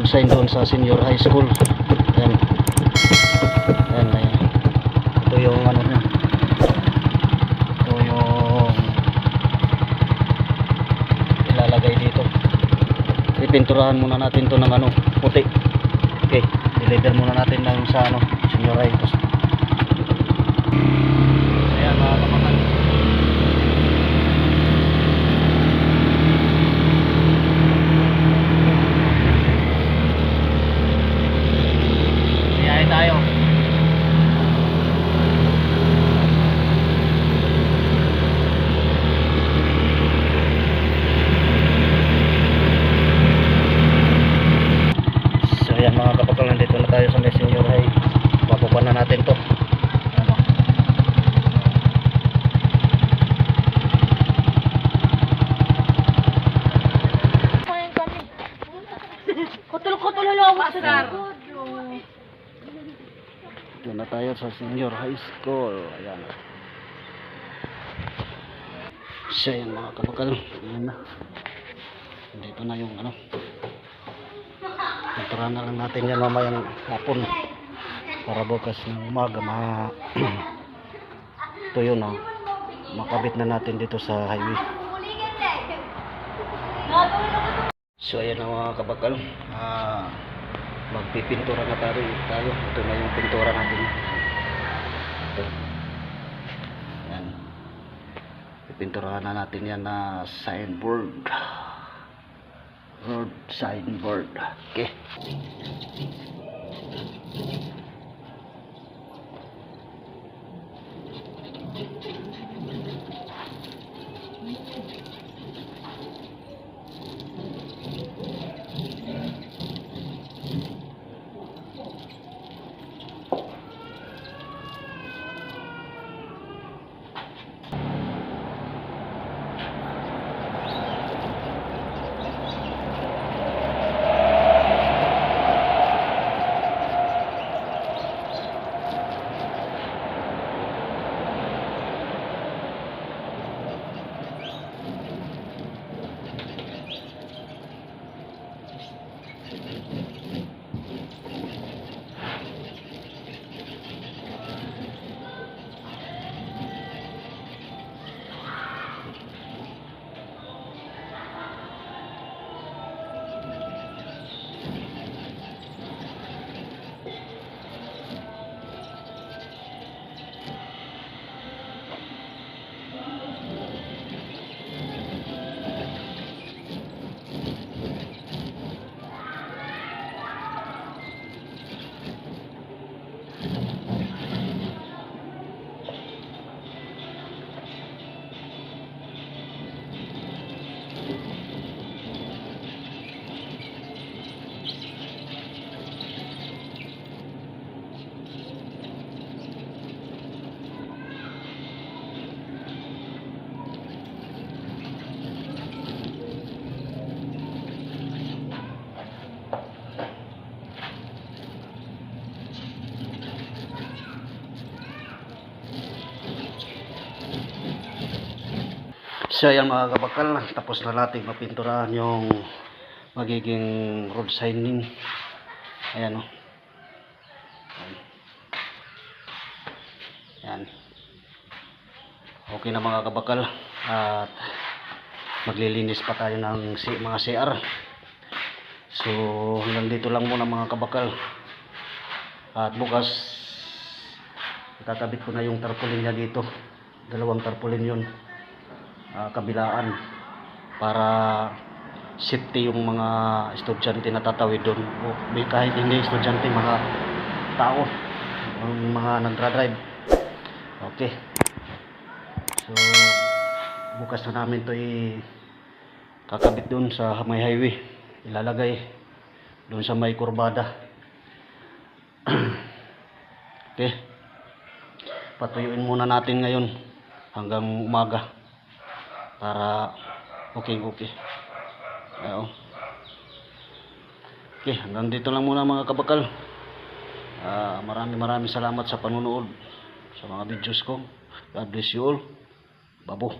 road sign doon sa senior high school. Ayan. Ayan, ayan. Ito yung ano niya. Ito yung ilalagay dito. Ipinturahan muna natin to ng ano, puti. Okay, deliver muna natin ng sa ano, senior high. Ayan mga kapatid. Tayo. So yan mga kapatid, nandito na tayo sa Senior High. Bababa na natin to. Ano? Kutol-kutol lang pasar. Doon na tayo sa senior high school. Ayan. So yan mga kapakal. Ayan na. Dito na yung ano. Pinturahan na lang natin yan mamayang hapon. Para bukas ng umaga ito yun oh. Makabit na natin dito sa highway. So ayan na mga kapakal. Magpipintura na tayo. Ito na yung pintura natin. Ito. Yan. Pipinturahan na natin yan na signboard. Road signboard. Okay. So ayan mga kabakal, tapos na natin mapinturahan yung magiging road signing. Ayan o. Ayan. Okay na mga kabakal. At maglilinis pa tayo ng mga CR. So hanggang dito lang muna mga kabakal. At bukas itatabit ko na yung tarpaulin niya dito. Dalawang tarpaulin yun. Kabilaan para safety yung mga estudyante na tatawid doon o kahit hindi estudyante, mga tao, mga nagdra-drive. Okay, so bukas na namin to kakabit doon sa may highway, ilalagay doon sa may kurbada. Okay, patuyuin muna natin ngayon hanggang umaga para okay. Okay, hanggang dito lang muna mga kabakal. Maraming salamat sa panunood sa mga videos ko. God bless you all. Babo.